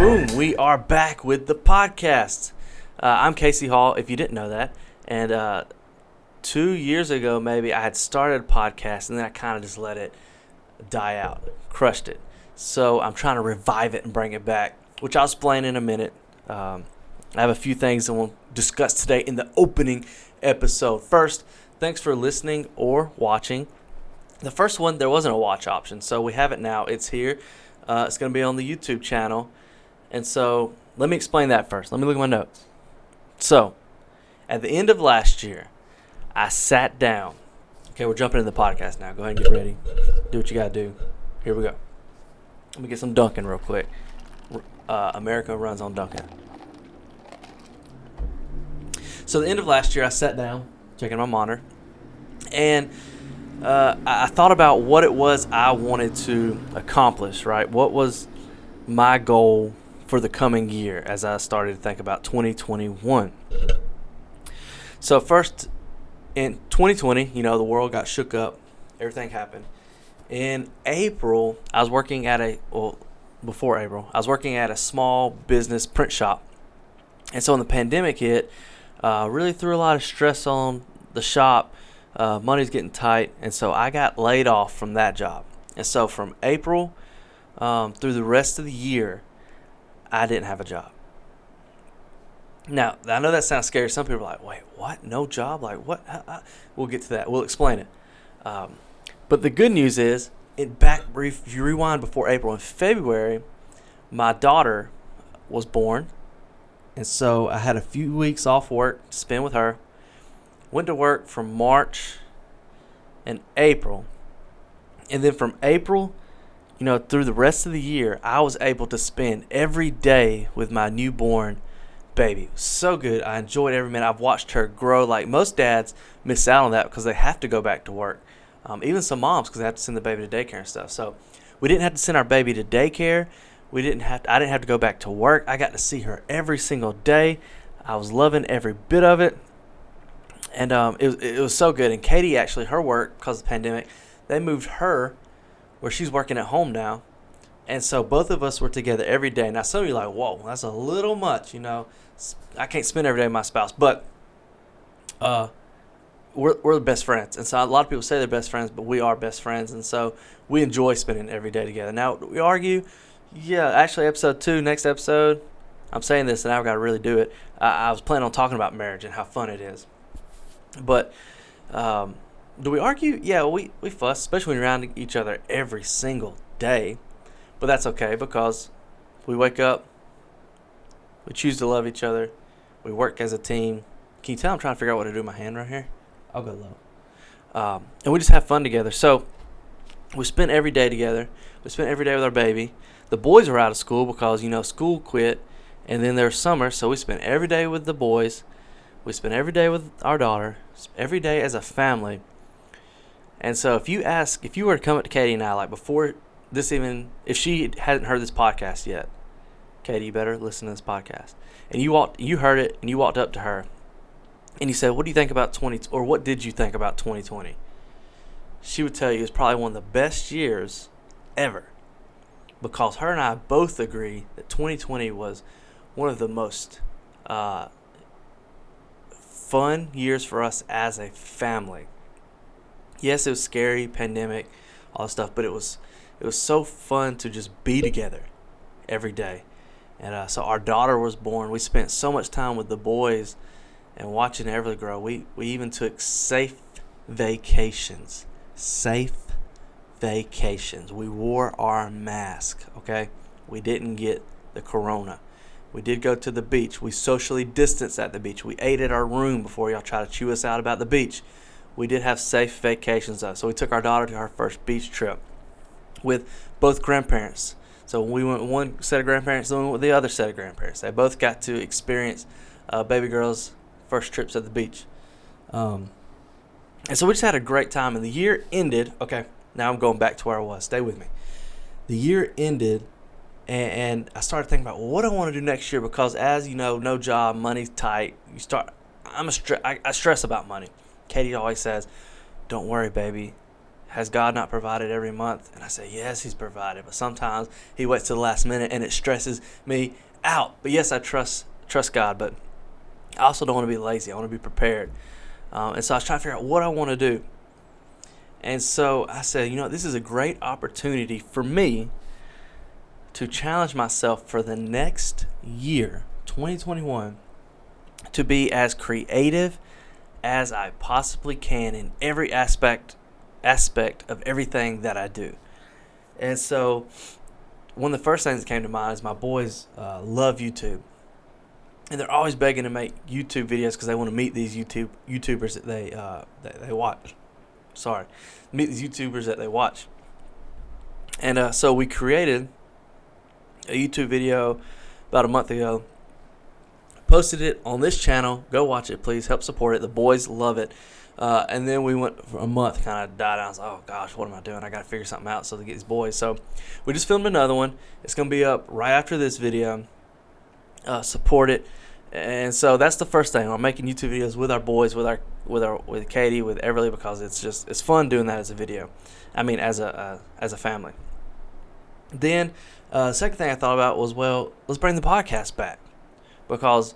Boom, we are back with the podcast. I'm Casey Hall, if you didn't know that. And 2 years ago, maybe, I had started a podcast, and then I kind of just let it die out, crushed it. So I'm trying to revive it and bring it back, which I'll explain in a minute. I have a few things I want to discuss today in the opening episode. First, thanks for listening or watching. The first one, there wasn't a watch option, so we have it now. It's here. It's going to be on the YouTube channel. And so let me explain that first. Let me look at my notes. So at the end of last year, I sat down. Okay, we're jumping into the podcast now. Go ahead and get ready. Do what you got to do. Here we go. Let me get some Dunkin' real quick. America runs on Dunkin'. So at the end of last year, I sat down, checking my monitor, and I thought about what it was I wanted to accomplish, right? What was my goal for the coming year as I started to think about 2021. So first, in 2020, the world got shook up. Everything happened. In April, I was working at before April, I was working at a small business print shop. And so when the pandemic hit, really threw a lot of stress on the shop. Money's getting tight. And so I got laid off from that job. And so from April through the rest of the year, I didn't have a job. Now, I know that sounds scary. Some people are like, wait, what? No job? Like, what? We'll get to that. We'll explain it. But the good news is, if you rewind before April, in February, my daughter was born. And so I had a few weeks off work to spend with her. Went to work from March and April. And then from April, through the rest of the year, I was able to spend every day with my newborn baby. It was so good. I enjoyed every minute. I've watched her grow. Like most dads miss out on that because they have to go back to work. Even some moms, because they have to send the baby to daycare and stuff. So we didn't have to send our baby to daycare. I didn't have to go back to work. I got to see her every single day. I was loving every bit of it. And it was so good. And Katie, actually, her work, because of the pandemic, they moved her where she's working at home now. And so both of us were together every day. Now, some of you are like, whoa, that's a little much, I can't spend every day with my spouse. But we're the best friends. And so a lot of people say they're best friends, but we are best friends. And so we enjoy spending every day together. Now, we argue. Yeah, actually, episode 2, next episode, I'm saying this, and I've got to really do it. I was planning on talking about marriage and how fun it is. But do we argue? Yeah, we fuss, especially when we're around each other every single day. But that's okay because we wake up, we choose to love each other, we work as a team. Can you tell I'm trying to figure out what to do with my hand right here? I'll go low. And we just have fun together. So we spent every day together. We spent every day with our baby. The boys were out of school because, school quit. And then there's summer, so we spent every day with the boys. We spent every day with our daughter, every day as a family. And so if you were to come up to Katie and I, like before this even, if she hadn't heard this podcast yet, Katie, you better listen to this podcast. And you heard it, and you walked up to her, and you said, what do you think about what did you think about 2020? She would tell you it's probably one of the best years ever. Because her and I both agree that 2020 was one of the most fun years for us as a family. Yes, it was scary, pandemic, all that stuff, but it was so fun to just be together every day. And so our daughter was born. We spent so much time with the boys and watching Everly grow. We even took safe vacations. We wore our mask, okay? We didn't get the corona. We did go to the beach. We socially distanced at the beach. We ate at our room before y'all try to chew us out about the beach. We did have safe vacations, though. So we took our daughter to our first beach trip with both grandparents. So we went with one set of grandparents, then we went with the other set of grandparents. They both got to experience baby girl's first trips at the beach. And so we just had a great time. And the year ended. Okay, now I'm going back to where I was. Stay with me. The year ended, and I started thinking about, well, what do I want to do next year? Because as you know, no job, money's tight. I stress about money. Katie always says, don't worry, baby. has God not provided every month? And I say, yes, he's provided. But sometimes he waits till the last minute and it stresses me out. But yes, I trust God, but I also don't want to be lazy. I want to be prepared. And so I was trying to figure out what I want to do. And so I said, this is a great opportunity for me to challenge myself for the next year, 2021, to be as creative as I possibly can in every aspect of everything that I do. And so one of the first things that came to mind is my boys love YouTube. And they're always begging to make YouTube videos because they want to meet these YouTubers that they watch. Meet these YouTubers that they watch. And so we created a YouTube video about a month ago. Posted it on this channel. Go watch it, please. Help support it. The boys love it. And then we went for a month, kind of died down. I was like, oh gosh, what am I doing? I got to figure something out so to get these boys. So we just filmed another one. It's going to be up right after this video. Support it. And so that's the first thing. I'm making YouTube videos with our boys, with Katie, with Everly, because it's fun doing that as a video. I mean, as a family. Then second thing I thought about was, well, let's bring the podcast back, because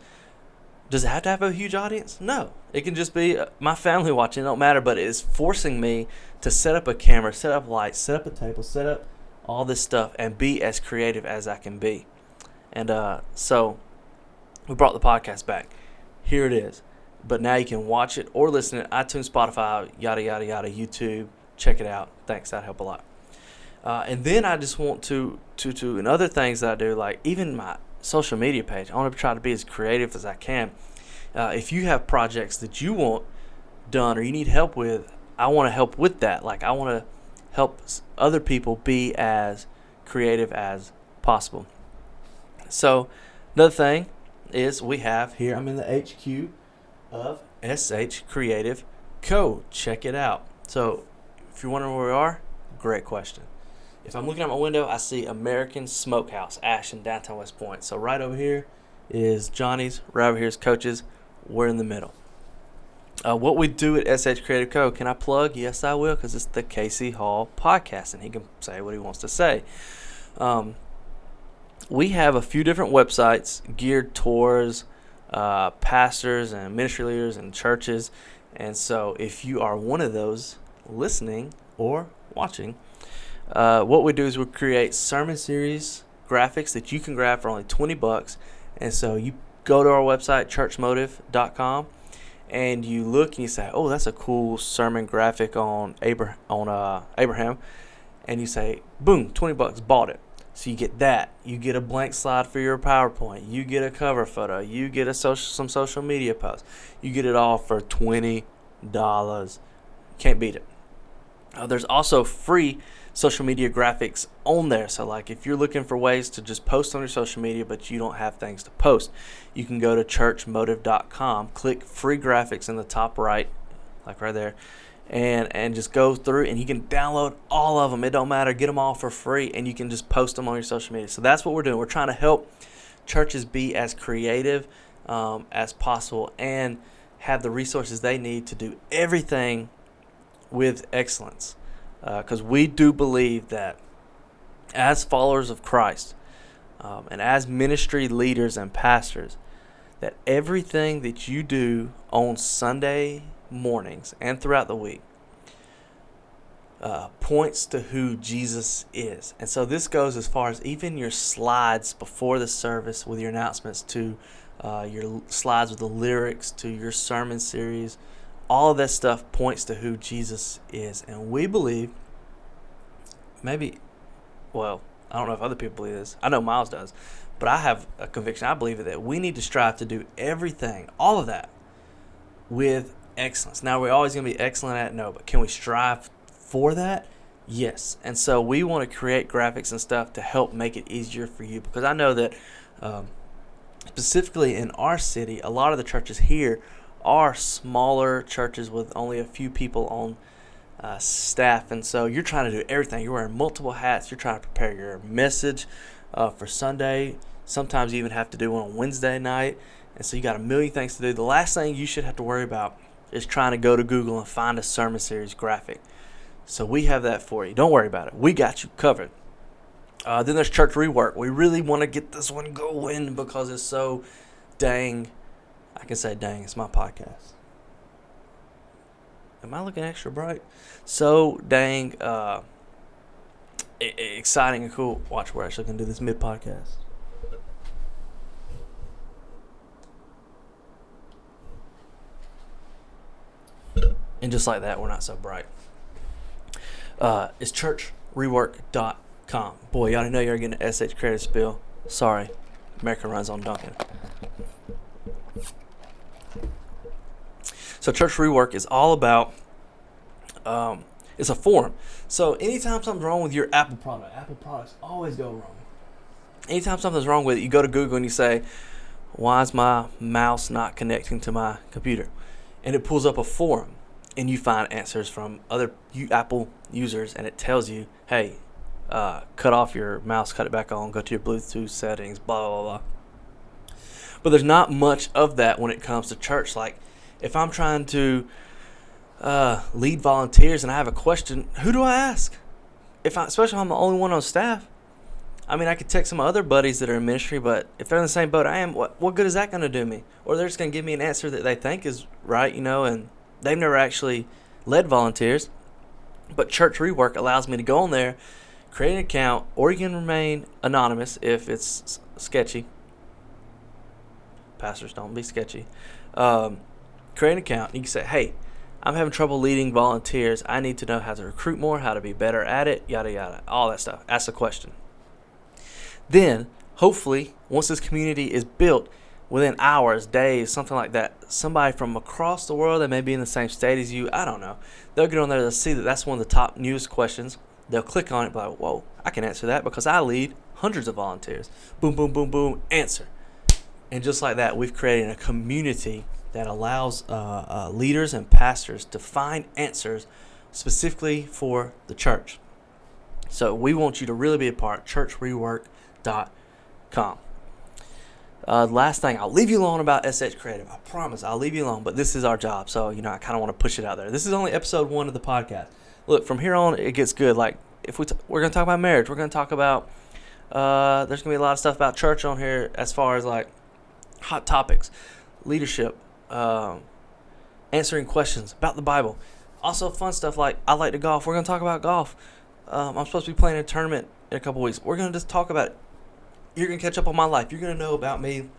does it have to have a huge audience? No, it can just be my family watching. It don't matter, but it is forcing me to set up a camera, set up lights, set up a table, set up all this stuff, and be as creative as I can be. And so we brought the podcast back. Here it is. But now you can watch it or listen to it, iTunes, Spotify, yada, yada, yada, YouTube. Check it out. Thanks. That'd help a lot. And then I just want to and other things that I do, like even my social media page. I want to try to be as creative as I can. If you have projects that you want done or you need help with, I want to help with that. Like, I want to help other people be as creative as possible. So another thing is we have here, I'm in the HQ of SH Creative Co. Check it out. So if you're wondering where we are, great question. If I'm looking out my window, I see American Smokehouse, Ashland, downtown West Point. So right over here is Johnny's, right over here is Coach's. We're in the middle. What we do at SH Creative Co. Can I plug? Yes, I will, because it's the Casey Hall podcast, and he can say what he wants to say. We have a few different websites geared towards pastors and ministry leaders and churches. And so if you are one of those listening or watching, what we do is we create sermon series graphics that you can grab for only $20. And so you go to our website, churchmotive.com, and you look and you say, oh, that's a cool sermon graphic on Abraham. And you say, boom, $20, bought it. So you get that. You get a blank slide for your PowerPoint. You get a cover photo. You get some social media posts. You get it all for $20. Can't beat it. There's also free social media graphics on there. So like if you're looking for ways to just post on your social media but you don't have things to post, you can go to churchmotive.com, click free graphics in the top right, like right there, and just go through and you can download all of them. It don't matter. Get them all for free and you can just post them on your social media. So that's what we're doing. We're trying to help churches be as creative as possible and have the resources they need to do everything with excellence. Because we do believe that as followers of Christ and as ministry leaders and pastors, that everything that you do on Sunday mornings and throughout the week points to who Jesus is. And so this goes as far as even your slides before the service with your announcements, to your slides with the lyrics, to your sermon series. All of that stuff points to who Jesus is. And we believe, I don't know if other people believe this. I know Miles does. But I have a conviction. I believe that we need to strive to do everything, all of that, with excellence. Now, we're always going to be excellent at it? No. But can we strive for that? Yes. And so we want to create graphics and stuff to help make it easier for you. Because I know that specifically in our city, a lot of the churches here are smaller churches with only a few people on staff, and so you're trying to do everything. You're wearing multiple hats. You're trying to prepare your message for Sunday. Sometimes you even have to do one on Wednesday night, and so you got a million things to do. The last thing you should have to worry about is trying to go to Google and find a sermon series graphic. So we have that for you. Don't worry about it. We got you covered. Then there's Church Rework. We really want to get this one going because it's so dang. I can say dang. It's my podcast. Am I looking extra bright? So dang exciting and cool. Watch, we're actually going to do this mid-podcast. And just like that, we're not so bright. It's churchrework.com. Boy, y'all didn't know you were getting an SH credit spill. Sorry. America runs on Duncan. So Church Rework is all about, it's a forum. So anytime something's wrong with your Apple products always go wrong. Anytime something's wrong with it, you go to Google and you say, why is my mouse not connecting to my computer? And it pulls up a forum. And you find answers from other Apple users, and it tells you, hey, cut off your mouse, cut it back on, go to your Bluetooth settings, blah, blah, blah. But there's not much of that when it comes to church. Like, if I'm trying to lead volunteers and I have a question, who do I ask? Especially if I'm the only one on staff. I mean, I could text some other buddies that are in ministry, but if they're in the same boat I am, what good is that going to do me? Or they're just going to give me an answer that they think is right, and they've never actually led volunteers. But Church Rework allows me to go on there, create an account, or you can remain anonymous if it's sketchy. Pastors, don't be sketchy. Create an account. You can say, hey, I'm having trouble leading volunteers. I need to know how to recruit more, how to be better at it, yada, yada, all that stuff. Ask a question. Then, hopefully, once this community is built, within hours, days, something like that, somebody from across the world that may be in the same state as you, I don't know, they'll get on there to see that that's one of the top newest questions. They'll click on it and be like, whoa, I can answer that because I lead hundreds of volunteers. Boom, boom, boom, boom, answer. And just like that, we've created a community that allows leaders and pastors to find answers specifically for the church. So we want you to really be a part, churchrework.com. Last thing, I'll leave you alone about SH Creative. I promise, I'll leave you alone, but this is our job, so, I kind of want to push it out there. This is only episode 1 of the podcast. Look, from here on, it gets good. Like, if we're going to talk about marriage, we're going to talk about, there's going to be a lot of stuff about church on here as far as, like, hot topics, leadership, answering questions about the Bible. Also, fun stuff like, I like to golf. We're going to talk about golf. I'm supposed to be playing a tournament in a couple weeks. We're going to just talk about it. You're going to catch up on my life. You're going to know about me.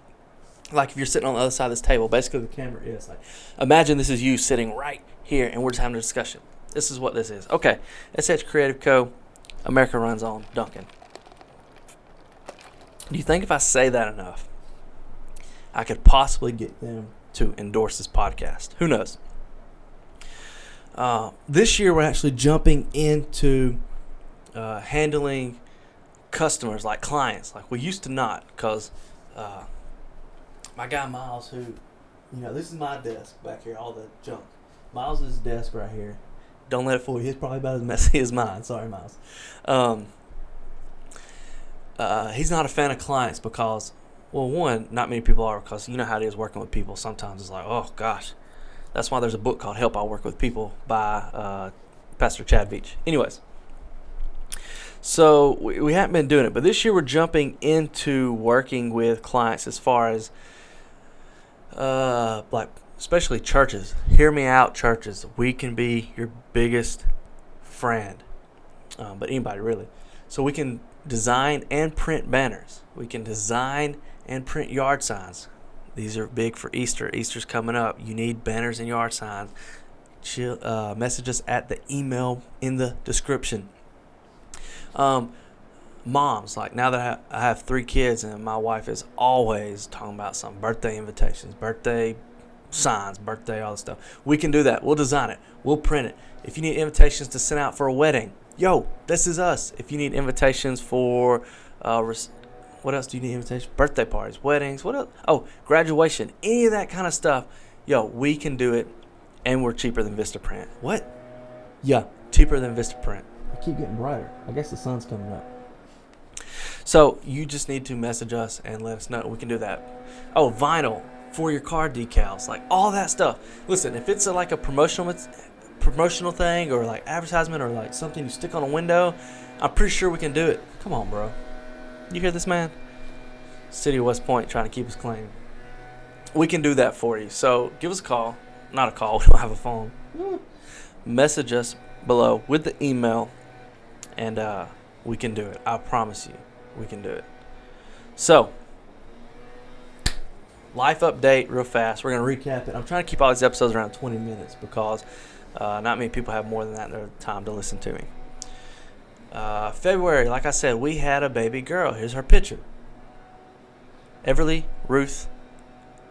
Like if you're sitting on the other side of this table, basically the camera is. Like, imagine this is you sitting right here and we're just having a discussion. This is what this is. Okay, SH Creative Co. America runs on Duncan. Do you think if I say that enough, I could possibly get them to endorse this podcast? Who knows? This year we're actually jumping into handling customers, like clients, like we used to not, because my guy Miles, who, this is my desk back here, all the junk. Miles' desk right here. Don't let it fool you. It's probably about as messy as mine. Sorry, Miles. He's not a fan of clients because, well, one, not many people are, because you know how it is working with people. Sometimes it's like, oh, gosh. That's why there's a book called Help I Work With People by Pastor Chad Beach. Anyways. So we haven't been doing it, but this year we're jumping into working with clients as far as like especially churches. Hear me out, churches. We can be your biggest friend, but anybody really. So we can design and print banners. We can design and print yard signs. These are big for Easter. Easter's coming up. You need banners and yard signs. Message us at the email in the description. Moms, like now that I have 3 kids and my wife is always talking about some birthday invitations, birthday signs, birthday, all this stuff. We can do that. We'll design it. We'll print it. If you need invitations to send out for a wedding, yo, this is us. If you need invitations for, what else do you need invitations? Birthday parties, weddings, what else? Oh, graduation, any of that kind of stuff. Yo, we can do it, and we're cheaper than Vistaprint. What? Yeah, cheaper than Vistaprint. I keep getting brighter. I guess the sun's coming up. So you just need to message us and let us know. We can do that. Oh, vinyl for your car decals, like all that stuff. Listen, if it's like a promotional promotional thing or like advertisement or like something you stick on a window, I'm pretty sure we can do it. Come on, bro. You hear this, man? City of West Point trying to keep us clean. We can do that for you. So give us a call. Not a call. We don't have a phone. Message us below with the email, and we can do it. I promise you, we can do it. So, life update real fast. We're going to recap it. I'm trying to keep all these episodes around 20 minutes because not many people have more than that in their time to listen to me. February, like I said, we had a baby girl. Here's her picture. Everly Ruth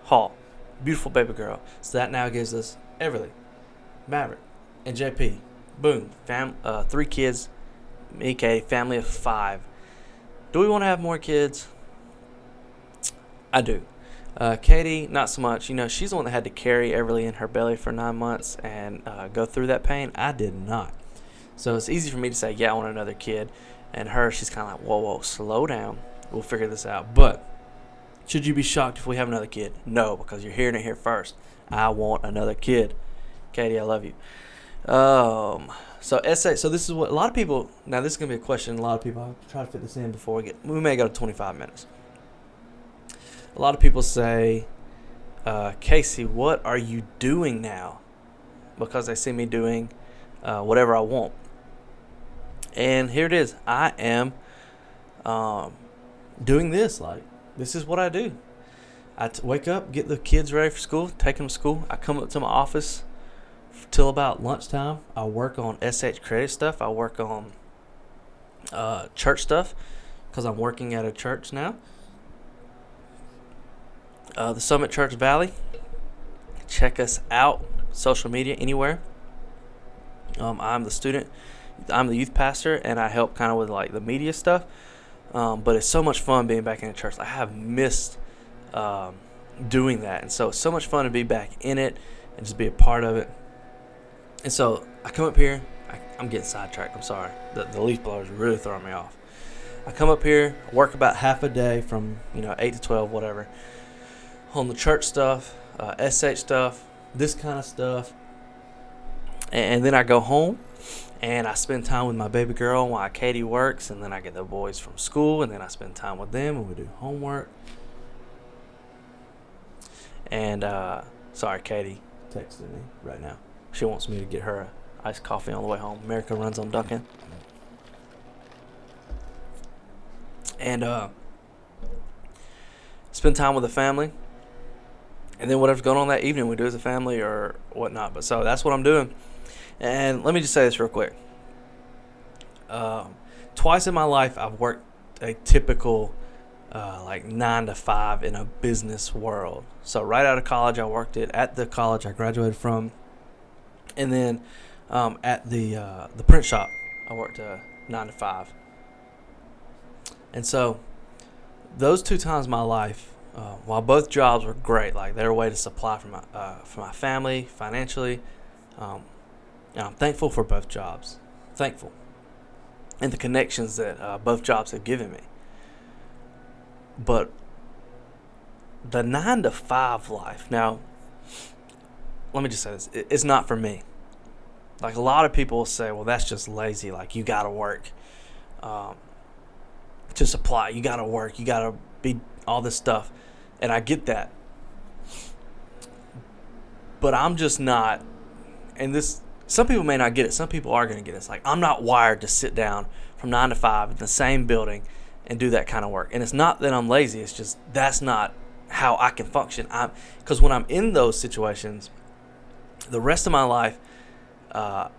Hall. Beautiful baby girl. So that now gives us Everly, Maverick, and JP. Boom. 3 kids. Me, Katie, family of 5. Do we want to have more kids? I do. Katie, not so much. You know, she's the one that had to carry Everly in her belly for 9 months and go through that pain. I did not. So it's easy for me to say, yeah, I want another kid. And her, she's kind of like, whoa, slow down. We'll figure this out. But should you be shocked if we have another kid? No, because you're hearing it here first. I want another kid. Katie, I love you. So essay. So this is what a lot of people. Now this is gonna be a question. A lot of people. I'll try to fit this in before we get. We may go to 25 minutes. A lot of people say, Casey, what are you doing now? Because they see me doing whatever I want. And here it is. I am doing this. Like, this is what I do. I wake up, get the kids ready for school, take them to school. I come up to my office till about lunchtime. I work on SH credit stuff. I work on church stuff because I'm working at a church now. The Summit Church Valley. Check us out. Social media, anywhere. I'm the youth pastor, and I help kind of with like the media stuff. But it's so much fun being back in the church. I have missed doing that, and so it's so much fun to be back in it and just be a part of it. And so I come up here. I'm getting sidetracked. I'm sorry. The leaf blowers really throwing me off. I come up here, work about half a day from 8 to 12, whatever, on the church stuff, SH stuff, this kind of stuff, and then I go home. And I spend time with my baby girl while Katie works, and then I get the boys from school, and then I spend time with them, and we do homework. And, sorry, Katie texted me right now. She wants me to get her a iced coffee on the way home. America runs on Dunkin'. And, spend time with the family. And then whatever's going on that evening, we do as a family or whatnot. But so that's what I'm doing. And let me just say this real quick. Twice in my life, I've worked a typical 9 to 5 in a business world. So right out of college, I worked it at the college I graduated from. And then at the print shop, I worked 9 to 5. And so those 2 times in my life, while both jobs were great, like they were a way to supply for my family financially, and I'm thankful for both jobs. Thankful. And the connections that both jobs have given me. But the 9 to 5 life, now, let me just say this. It's not for me. Like a lot of people say, well, that's just lazy. Like you got to work to supply. You got to work. You got to be all this stuff. And I get that. But I'm just not, and this, some people may not get it. Some people are going to get it. It's like, I'm not wired to sit down from 9 to 5 in the same building and do that kind of work. And it's not that I'm lazy. It's just that's not how I can function. Because when I'm in those situations, the rest of my life,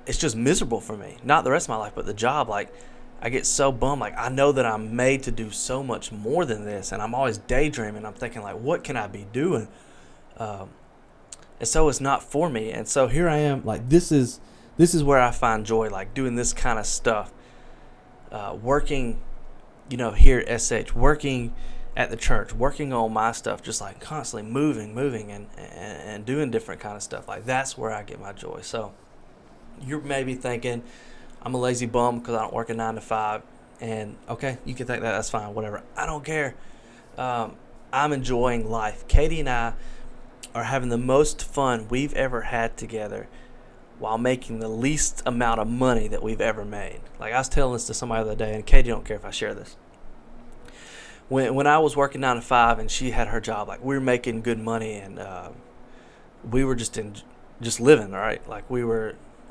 it's just miserable for me. Not the rest of my life, but the job. Like, I get so bummed. Like, I know that I'm made to do so much more than this. And I'm always daydreaming. I'm thinking, like, what can I be doing? And so it's not for me. And so here I am, like this is where I find joy, like doing this kind of stuff. Working, here at SH, working at the church, working on my stuff, just like constantly moving and doing different kind of stuff. Like that's where I get my joy. So you're maybe thinking I'm a lazy bum because I don't work a 9 to 5. And okay, you can think that, that's fine, whatever. I don't care. I'm enjoying life. Katie and I are having the most fun we've ever had together while making the least amount of money that we've ever made. Like I was telling this to somebody the other day, and Katie don't care if I share this. When I was working 9 to 5 and she had her job, like we were making good money, and we were just living, right? Like we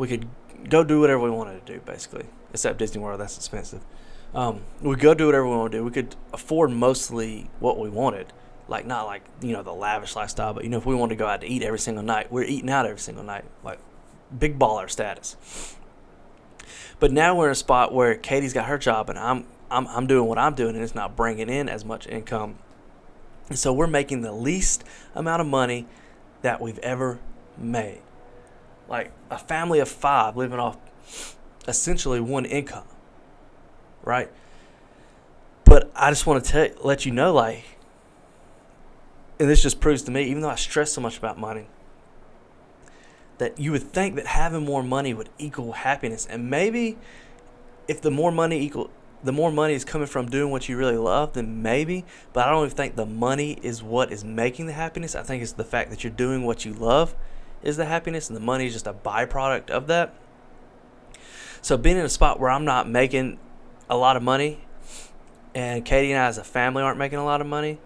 could go do whatever we wanted to do, basically, except Disney World. That's expensive. We could go do whatever we want to do. We could afford mostly what we wanted, like not like the lavish lifestyle, but if we wanted to go out to eat every single night, we're eating out every single night, like big baller status. But now we're in a spot where Katie's got her job and I'm doing what I'm doing, and it's not bringing in as much income. And so we're making the least amount of money that we've ever made. Like a family of 5 living off essentially one income, right? But I just want to let you know, like, and this just proves to me, even though I stress so much about money, that you would think that having more money would equal happiness. And maybe if the more money is coming from doing what you really love, then maybe. But I don't even think the money is what is making the happiness. I think it's the fact that you're doing what you love is the happiness, and the money is just a byproduct of that. So being in a spot where I'm not making a lot of money, and Katie and I as a family aren't making a lot of money,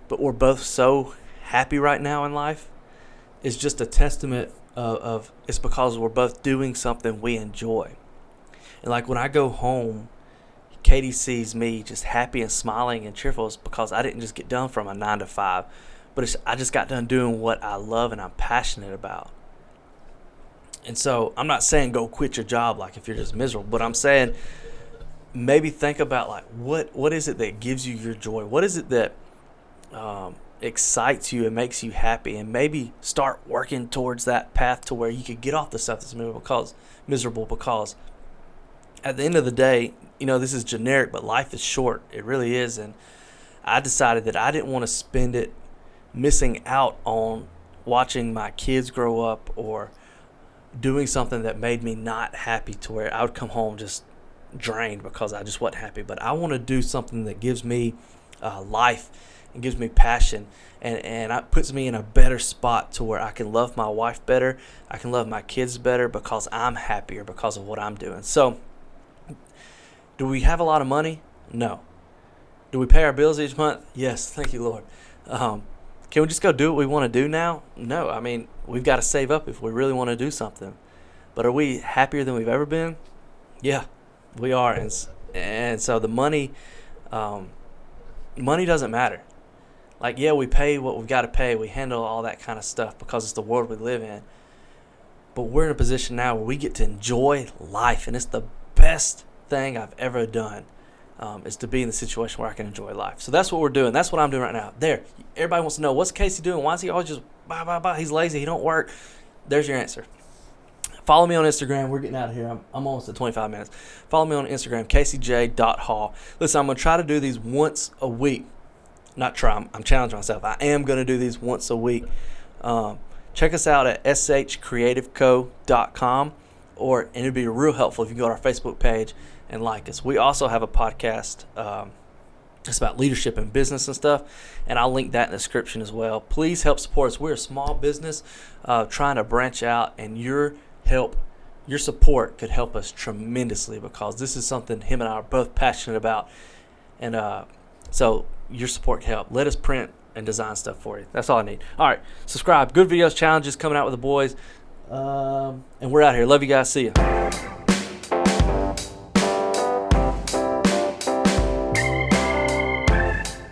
but we're both so happy right now in life, is just a testament of it's because we're both doing something we enjoy. And like when I go home, Katie sees me just happy and smiling and cheerful. It's because I didn't just get done from a 9 to 5, but I just got done doing what I love and I'm passionate about. And so I'm not saying go quit your job like if you're just miserable, but I'm saying maybe think about like what is it that gives you your joy? What is it that excites you and makes you happy? And maybe start working towards that path to where you could get off the stuff that's miserable because at the end of the day, this is generic, but life is short. It really is. And I decided that I didn't want to spend it missing out on watching my kids grow up or doing something that made me not happy, to where I would come home just drained because I just wasn't happy. But I want to do something that gives me life and gives me passion, and it puts me in a better spot to where I can love my wife better, I can love my kids better because I'm happier because of what I'm doing. So do we have a lot of money? No. Do we pay our bills each month? Yes, thank you, Lord. Can we just go do what we want to do now? No. I mean, we've got to save up if we really want to do something. But are we happier than we've ever been? Yeah, we are. And so the money doesn't matter. Like, yeah, we pay what we've got to pay. We handle all that kind of stuff because it's the world we live in. But we're in a position now where we get to enjoy life, and it's the best thing I've ever done, is to be in the situation where I can enjoy life. So that's what we're doing. That's what I'm doing right now. There. Everybody wants to know, what's Casey doing? Why is he always just blah? He's lazy. He don't work. There's your answer. Follow me on Instagram. We're getting out of here. I'm almost at 25 minutes. Follow me on Instagram, caseyj.hall. Listen, I'm going to try to do these once a week. Not try. I'm challenging myself. I am going to do these once a week. Check us out at shcreativeco.com, and it'd be real helpful if you go to our Facebook page and like us. We also have a podcast. It's about leadership and business and stuff, and I'll link that in the description as well. Please help support us. We're a small business trying to branch out, and your support could help us tremendously because this is something him and I are both passionate about, and so your support can help. Let us print and design stuff for you. That's all I need. All right, subscribe. Good videos, challenges coming out with the boys, and we're out here. Love you guys. See ya.